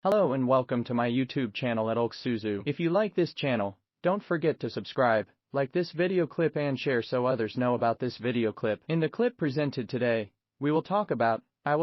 Hello and welcome to my YouTube channel at Alexandru. If you like this channel, don't forget to subscribe, like this video clip and share so others know about this video clip. In the clip presented today, I will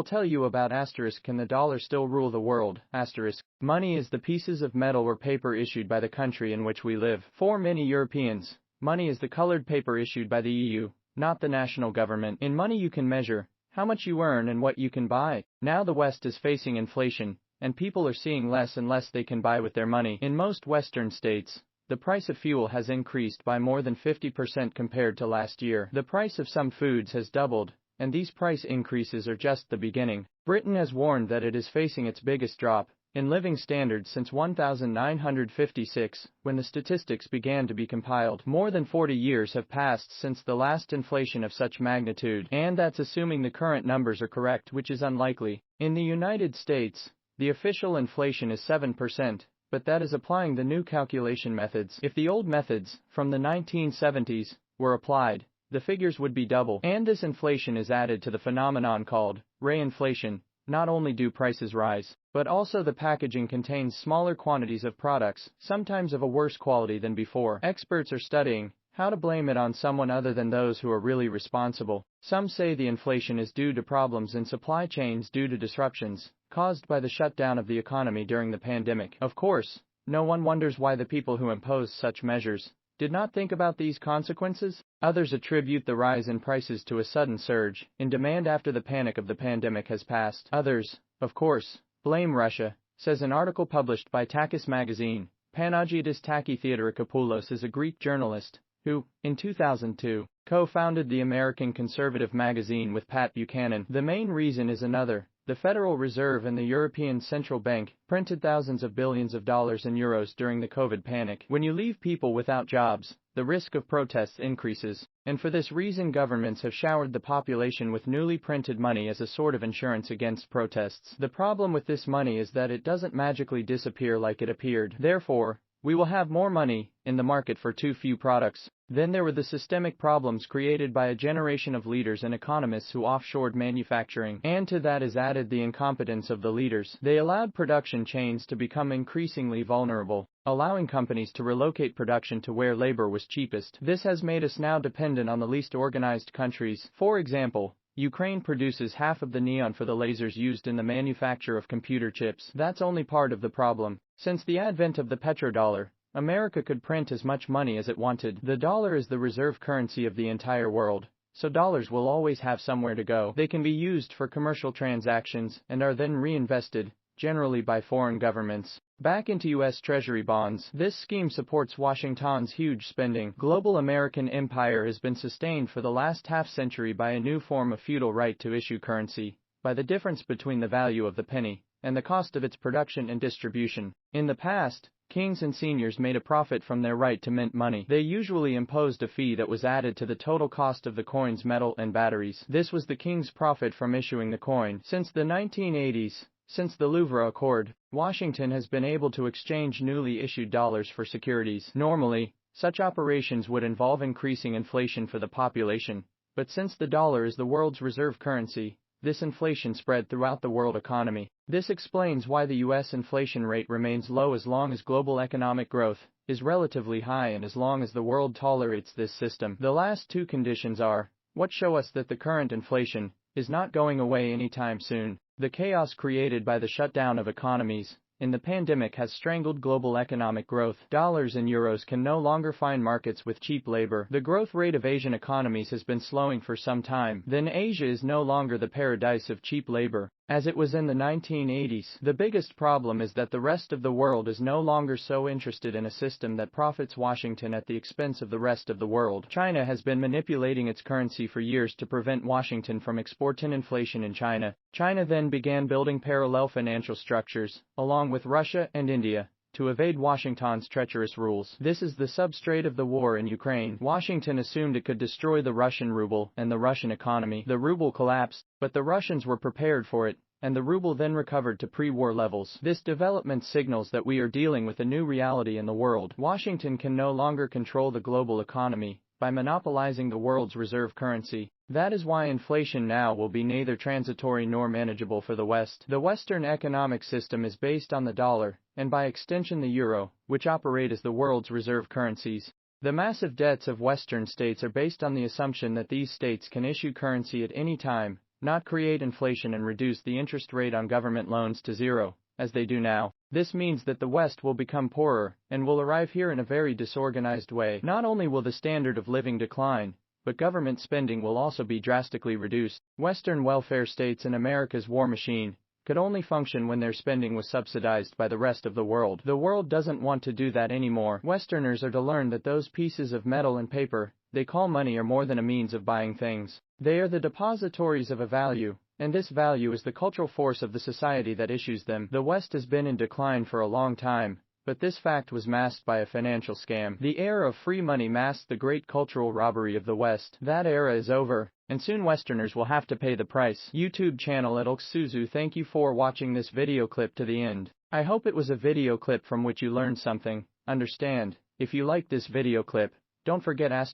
tell you about *, can the dollar still rule the world? *. Money is the pieces of metal or paper issued by the country in which we live. For many Europeans, money is the colored paper issued by the EU, not the national government. In money you can measure how much you earn and what you can buy. Now the West is facing inflation, and people are seeing less and less they can buy with their money. In most Western states, the price of fuel has increased by more than 50% compared to last year. The price of some foods has doubled, and these price increases are just the beginning. Britain has warned that it is facing its biggest drop in living standards since 1956, when the statistics began to be compiled. More than 40 years have passed since the last inflation of such magnitude, and that's assuming the current numbers are correct, which is unlikely. In the United States, the official inflation is 7%, but that is applying the new calculation methods. If the old methods, from the 1970s, were applied, the figures would be double. And this inflation is added to the phenomenon called reinflation. Not only do prices rise, but also the packaging contains smaller quantities of products, sometimes of a worse quality than before. Experts are studying how to blame it on someone other than those who are really responsible. Some say the inflation is due to problems in supply chains due to disruptions caused by the shutdown of the economy during the pandemic. Of course, no one wonders why the people who imposed such measures did not think about these consequences. Others attribute the rise in prices to a sudden surge in demand after the panic of the pandemic has passed. Others, of course, blame Russia, says an article published by Takis magazine. Panagiotis Takitheodorakopoulos is a Greek journalist who, in 2002, co-founded the American conservative magazine with Pat Buchanan. The main reason is another. The Federal Reserve and the European Central Bank printed thousands of billions of dollars and euros during the COVID panic. When you leave people without jobs, the risk of protests increases, and for this reason governments have showered the population with newly printed money as a sort of insurance against protests. The problem with this money is that it doesn't magically disappear like it appeared. Therefore, we will have more money in the market for too few products. Then there were the systemic problems created by a generation of leaders and economists who offshored manufacturing, and to that is added the incompetence of the leaders. They allowed production chains to become increasingly vulnerable, allowing companies to relocate production to where labor was cheapest. This has made us now dependent on the least organized countries. For example, Ukraine produces half of the neon for the lasers used in the manufacture of computer chips. That's only part of the problem. Since the advent of the petrodollar, America could print as much money as it wanted. The dollar is the reserve currency of the entire world, so dollars will always have somewhere to go. They can be used for commercial transactions and are then reinvested, generally by foreign governments, back into U.S. Treasury bonds. This scheme supports Washington's huge spending. Global American empire has been sustained for the last half-century by a new form of feudal right to issue currency, by the difference between the value of the penny and the cost of its production and distribution. In the past, kings and seigneurs made a profit from their right to mint money. They usually imposed a fee that was added to the total cost of the coin's metal and batteries. This was the king's profit from issuing the coin. Since the 1980s, since the Louvre Accord, Washington has been able to exchange newly issued dollars for securities. Normally, such operations would involve increasing inflation for the population, but since the dollar is the world's reserve currency, this inflation spread throughout the world economy. This explains why the U.S. inflation rate remains low as long as global economic growth is relatively high and as long as the world tolerates this system. The last two conditions are what show us that the current inflation is not going away anytime soon. The chaos created by the shutdown of economies in the pandemic has strangled global economic growth. Dollars and euros can no longer find markets with cheap labor. The growth rate of Asian economies has been slowing for some time. Then Asia is no longer the paradise of cheap labor, as it was in the 1980s. The biggest problem is that the rest of the world is no longer so interested in a system that profits Washington at the expense of the rest of the world. China has been manipulating its currency for years to prevent Washington from exporting inflation in China. China then began building parallel financial structures, along with Russia and India, to evade Washington's treacherous rules. This is the substrate of the war in Ukraine. Washington assumed it could destroy the Russian ruble and the Russian economy. The ruble collapsed, but the Russians were prepared for it, and the ruble then recovered to pre-war levels. This development signals that we are dealing with a new reality in the world. Washington can no longer control the global economy by monopolizing the world's reserve currency. That is why inflation now will be neither transitory nor manageable for the West. The Western economic system is based on the dollar, and by extension the euro, which operate as the world's reserve currencies. The massive debts of Western states are based on the assumption that these states can issue currency at any time, not create inflation and reduce the interest rate on government loans to zero, as they do now. This means that the West will become poorer, and will arrive here in a very disorganized way. Not only will the standard of living decline, but government spending will also be drastically reduced. Western welfare states and America's war machine could only function when their spending was subsidized by the rest of the world. The world doesn't want to do that anymore. Westerners are to learn that those pieces of metal and paper they call money are more than a means of buying things. They are the depositories of a value, and this value is the cultural force of the society that issues them. The West has been in decline for a long time, but this fact was masked by a financial scam. The era of free money masked the great cultural robbery of the West. That era is over, and soon Westerners will have to pay the price. YouTube channel at Alexandru. Thank you for watching this video clip to the end. I hope it was a video clip from which you learned something. Understand, if you like this video clip, don't forget *****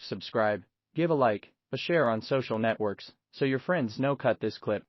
subscribe, give a like, a share on social networks, so your friends know cut this clip.